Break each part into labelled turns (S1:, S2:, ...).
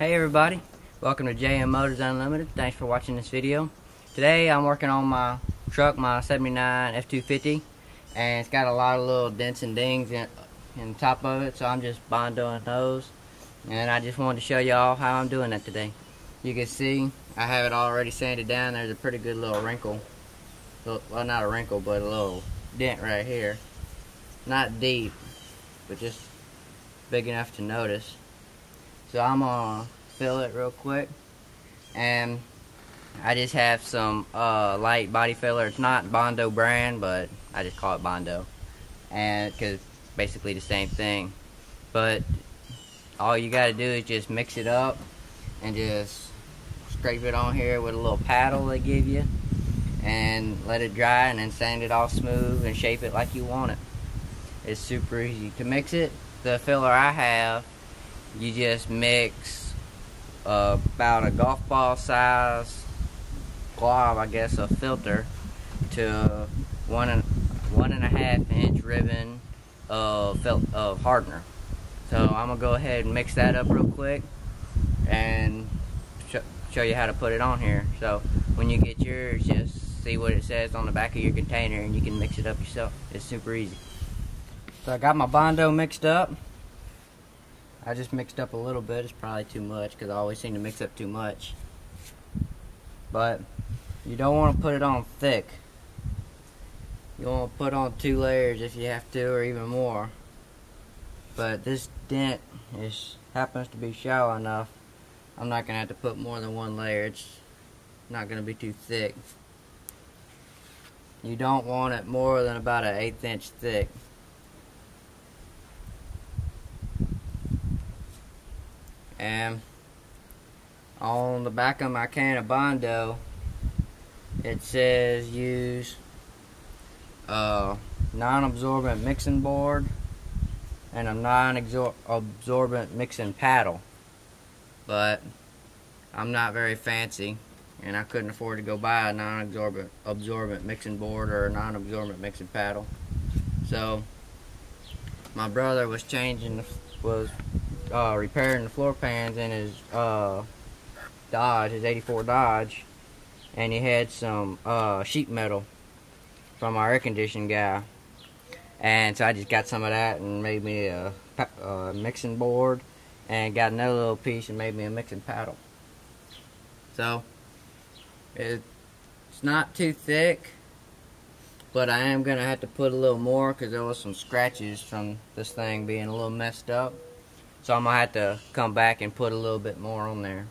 S1: Hey everybody, welcome to JM Motors Unlimited. Thanks for watching this video. Today I'm working on my truck, my 79 F250, and it's got a lot of little dents and dings in the top of it, so I'm just bondoing those. And I just wanted to show y'all how I'm doing that today. You can see I have it already sanded down. There's a pretty good little wrinkle. Well, not a wrinkle, but a little dent right here. Not deep, but just big enough to notice. So I'm gonna fill it real quick, and I just have some light body filler. It's not Bondo brand, but I just call it Bondo, and because it's basically the same thing. But all you gotta do is just mix it up and just scrape it on here with a little paddle they give you, and let it dry, and then sand it all smooth and shape it like you want it. It's super easy to mix it. The filler I have, you just mix about a golf ball size glob, I guess, of filter to one and a half inch ribbon of hardener. So I'm gonna go ahead and mix that up real quick and show you how to put it on here. So when you get yours, just see what it says on the back of your container and you can mix it up yourself. It's super easy. So I got my Bondo mixed up. I just mixed up a little bit. It's probably too much because I always seem to mix up too much. But you don't want to put it on thick. You want to put on 2 layers if you have to, or even more. But this dent happens to be shallow enough. I'm not going to have to put more than 1 layer. It's not going to be too thick. You don't want it more than about an 1/8 inch thick. And on the back of my can of Bondo, it says use non-absorbent mixing board and a non-absorbent mixing paddle. But I'm not very fancy, and I couldn't afford to go buy a non-absorbent mixing board or a non-absorbent mixing paddle. So my brother was repairing the floor pans in his Dodge, his 84 Dodge, and he had some sheet metal from our air conditioning guy, and so I just got some of that and made me a mixing board, and got another little piece and made me a mixing paddle. So it's not too thick, but I am gonna have to put a little more because there was some scratches from this thing being a little messed up. So I'm going to have to come back and put a little bit more on there.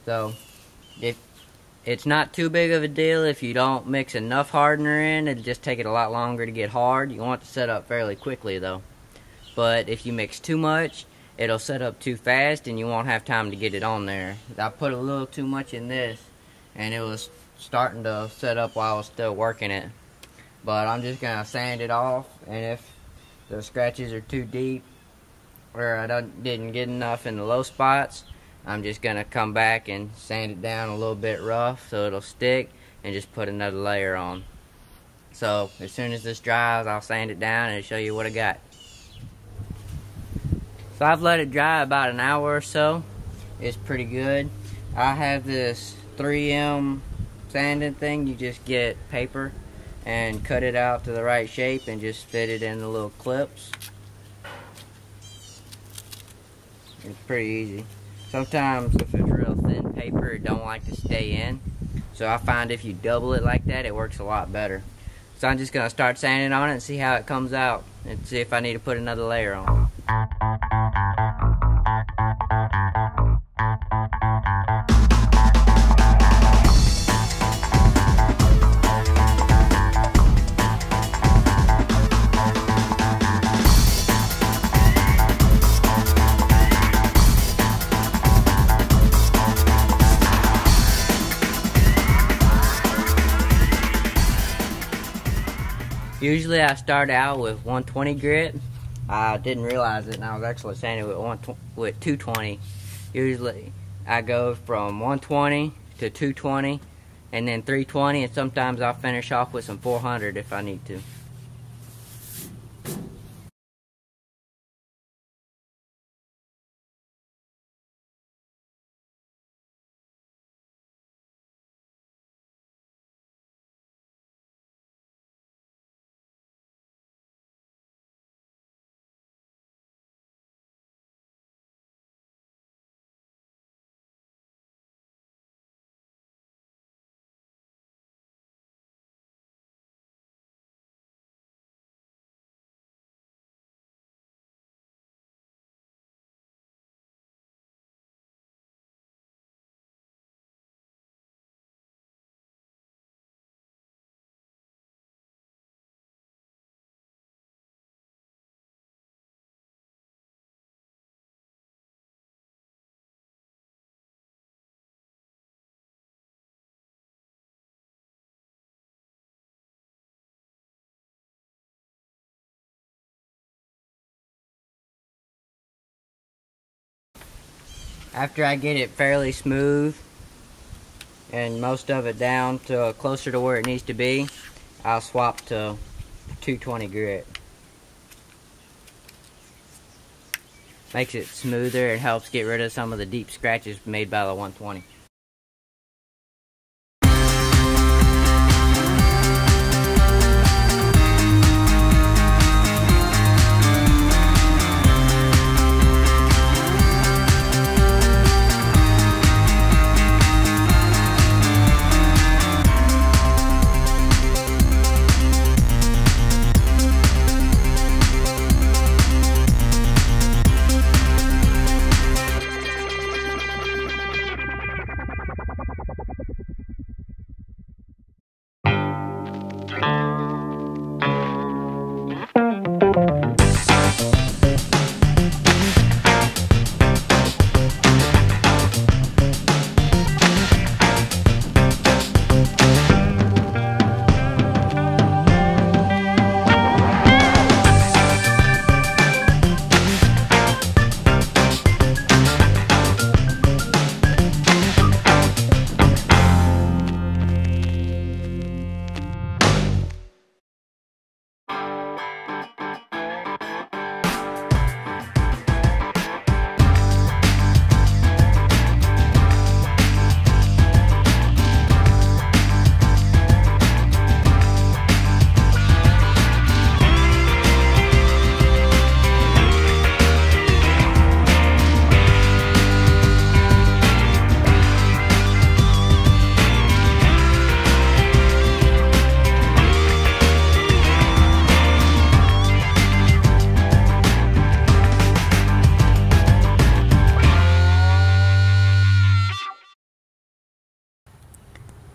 S1: So it's not too big of a deal if you don't mix enough hardener in. It'll just take it a lot longer to get hard. You want it to set up fairly quickly though. But if you mix too much, it'll set up too fast and you won't have time to get it on there. I put a little too much in this and it was starting to set up while I was still working it. But I'm just going to sand it off, and if the scratches are too deep, or I didn't get enough in the low spots, I'm just going to come back and sand it down a little bit rough so it'll stick, and just put another layer on. So as soon as this dries, I'll sand it down and show you what I got. So I've let it dry about an hour or so. It's pretty good. I have this 3M sanding thing. You just get paper and cut it out to the right shape and just fit it in the little clips. It's pretty easy. Sometimes if it's real thin paper, it don't like to stay in. So I find if you double it like that, it works a lot better. So I'm just going to start sanding on it and see how it comes out, and see if I need to put another layer on. Usually I start out with 120 grit. I didn't realize it, and I was actually sanding with 220. Usually I go from 120 to 220 and then 320, and sometimes I'll finish off with some 400 if I need to. After I get it fairly smooth and most of it down to closer to where it needs to be, I'll swap to 220 grit. Makes it smoother and helps get rid of some of the deep scratches made by the 120.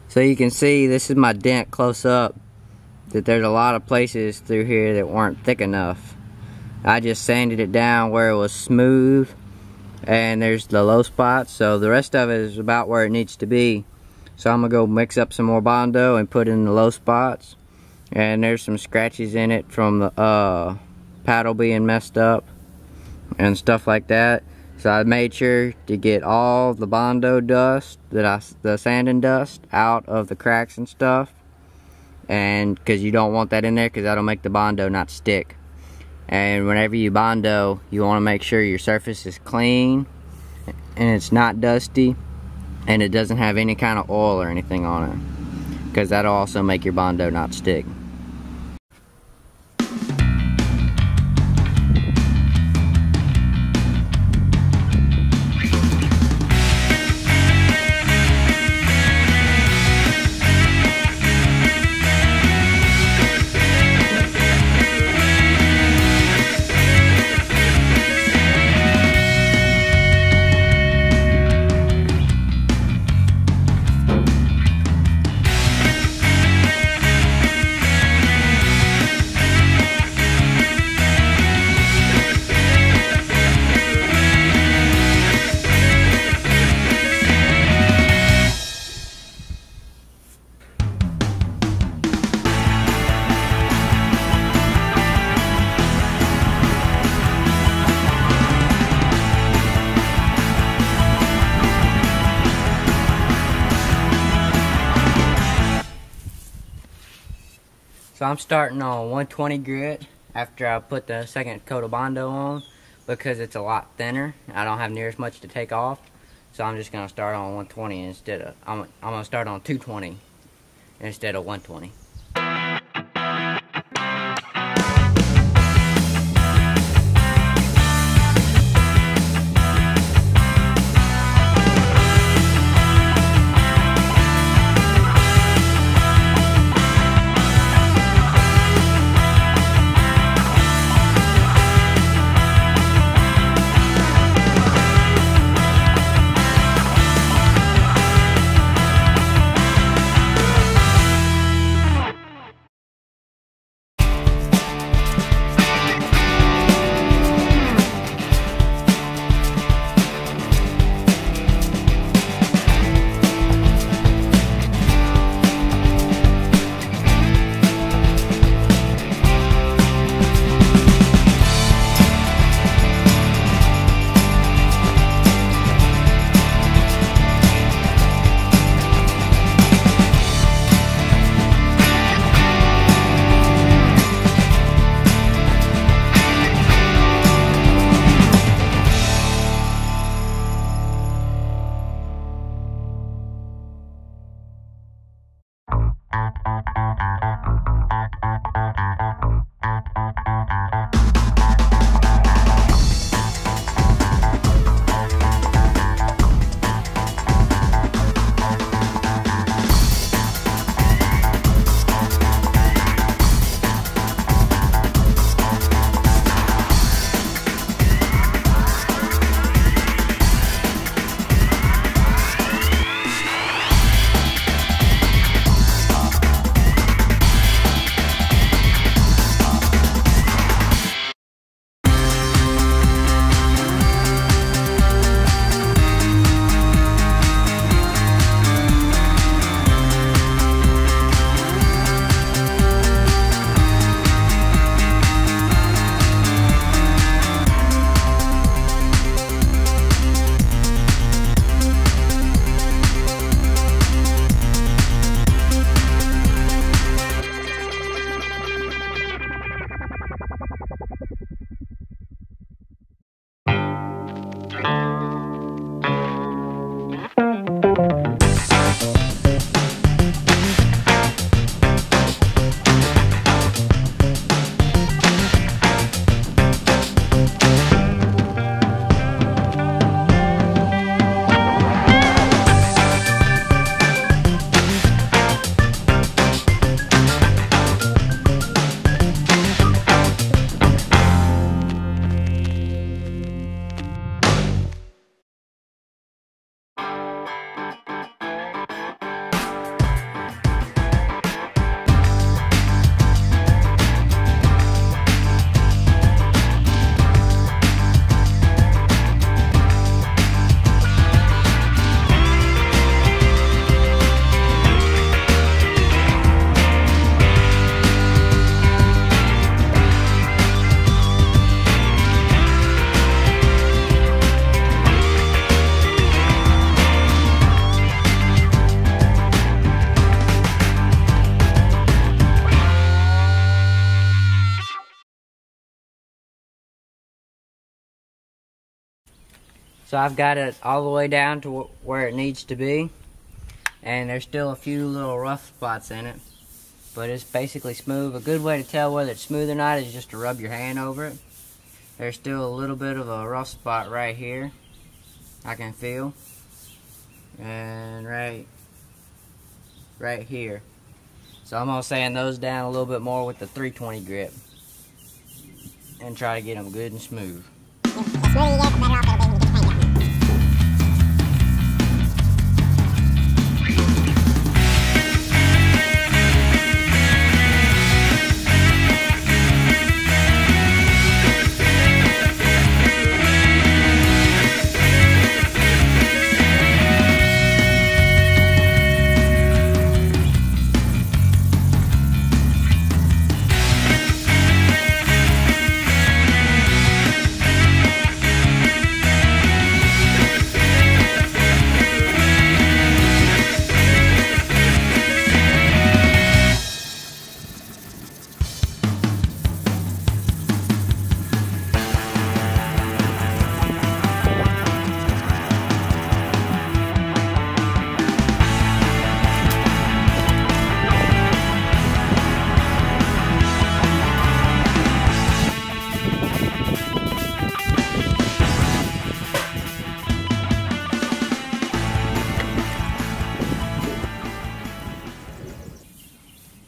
S1: So you can see, this is my dent close up, that there's a lot of places through here that weren't thick enough. I just sanded it down where it was smooth, and there's the low spots, so the rest of it is about where it needs to be. So I'm gonna go mix up some more Bondo and put in the low spots. And there's some scratches in it from the paddle being messed up and stuff like that. So I made sure to get all the Bondo dust, the sanding dust, out of the cracks and stuff. And because you don't want that in there, because that'll make the Bondo not stick. And whenever you Bondo, you want to make sure your surface is clean and it's not dusty and it doesn't have any kind of oil or anything on it, because that'll also make your Bondo not stick. So I'm starting on 120 grit after I put the second coat of Bondo on, because it's a lot thinner. I don't have near as much to take off, so I'm just gonna start on 120 instead of I'm gonna start on 220 instead of 120. So I've got it all the way down to where it needs to be, and there's still a few little rough spots in it, but it's basically smooth. A good way to tell whether it's smooth or not is just to rub your hand over it. There's still a little bit of a rough spot right here I can feel, and right here. So I'm gonna sand those down a little bit more with the 320 grip and try to get them good and smooth.
S2: The smoother you get, the better off it'll be when you get the paint on.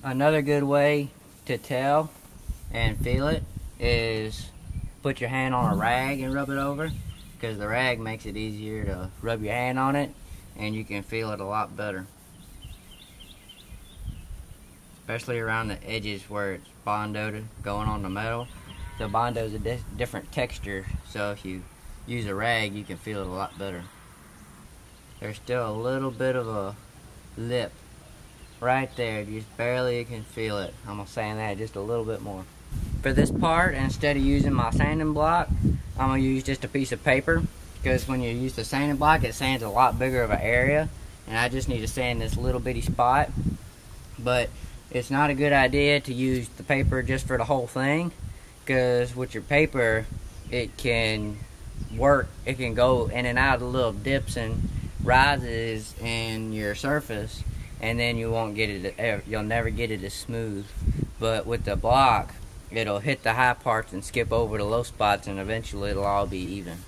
S1: Another good way to tell and feel it is put your hand on a rag and rub it over, because the rag makes it easier to rub your hand on it and you can feel it a lot better, especially around the edges where it's bondoed going on the metal. The bondo is a different texture, so if you use a rag you can feel it a lot better. There's still a little bit of a lip right there, just barely can feel it. I'm gonna sand that just a little bit more. For this part, instead of using my sanding block, I'm gonna use just a piece of paper, because when you use the sanding block it sands a lot bigger of an area, and I just need to sand this little bitty spot. But it's not a good idea to use the paper just for the whole thing, because with your paper it can go in and out of little dips and rises in your surface, and then you won't get it, you'll never get it as smooth. But with the block, it'll hit the high parts and skip over the low spots, and eventually it'll all be even.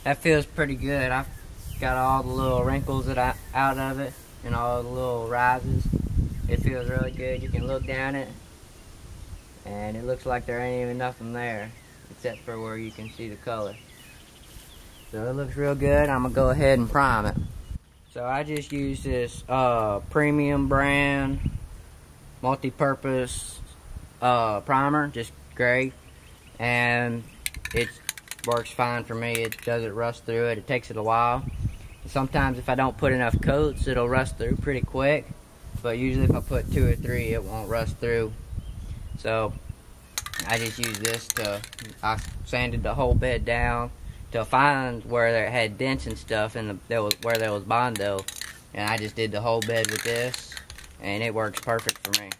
S1: That feels pretty good. I've got all the little wrinkles out of it and all the little rises. It feels really good. You can look down it and it looks like there ain't even nothing there except for where you can see the color. So it looks real good. I'm gonna go ahead and prime it. So I just used this premium brand multi-purpose primer, just gray, and it's works fine for me. It doesn't rust through it. It takes it a while. Sometimes if I don't put enough coats, it'll rust through pretty quick, but usually if I put 2 or 3, it won't rust through. So I just use this I sanded the whole bed down to find where there had dents and stuff and where there was bondo, and I just did the whole bed with this, and it works perfect for me.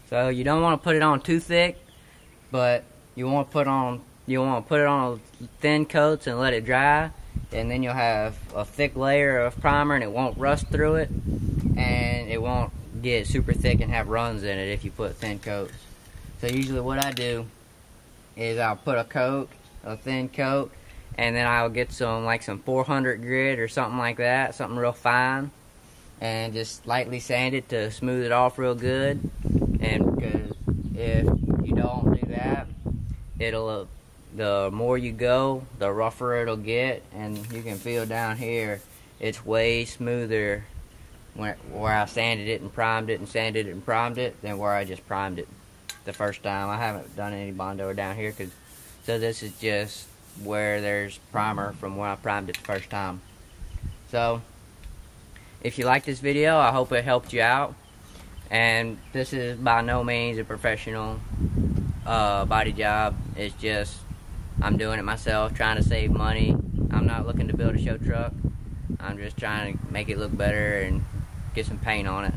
S1: So you don't want to put it on too thick, but you want to put it on thin coats and let it dry, and then you'll have a thick layer of primer and it won't rust through it, and it won't get super thick and have runs in it if you put thin coats. So usually what I do is I'll put a thin coat, and then I'll get some 400 grit or something like that, something real fine, and just lightly sand it to smooth it off real good. And because if you don't do that, it'll the more you go, the rougher it'll get, and you can feel down here it's way smoother where I sanded it and primed it and sanded it and primed it than where I just primed it the first time. I haven't done any Bondo down here, so this is just where there's primer from when I primed it the first time. So if you like this video, I hope it helped you out. And this is by no means a professional body job. It's just I'm doing it myself, trying to save money. I'm not looking to build a show truck. I'm just trying to make it look better and get some paint on it.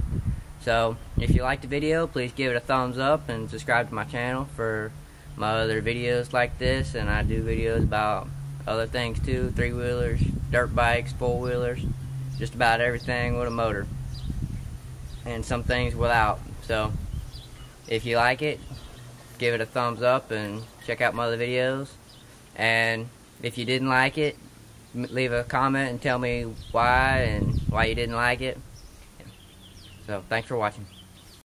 S1: So if you liked the video, please give it a thumbs up and subscribe to my channel for my other videos like this. And I do videos about other things too, 3-wheelers, dirt bikes, 4-wheelers, just about everything with a motor, and some things without. So if you like it, give it a thumbs up and check out my other videos. And if you didn't like it, leave a comment and tell me why and why you didn't like it. So thanks for watching.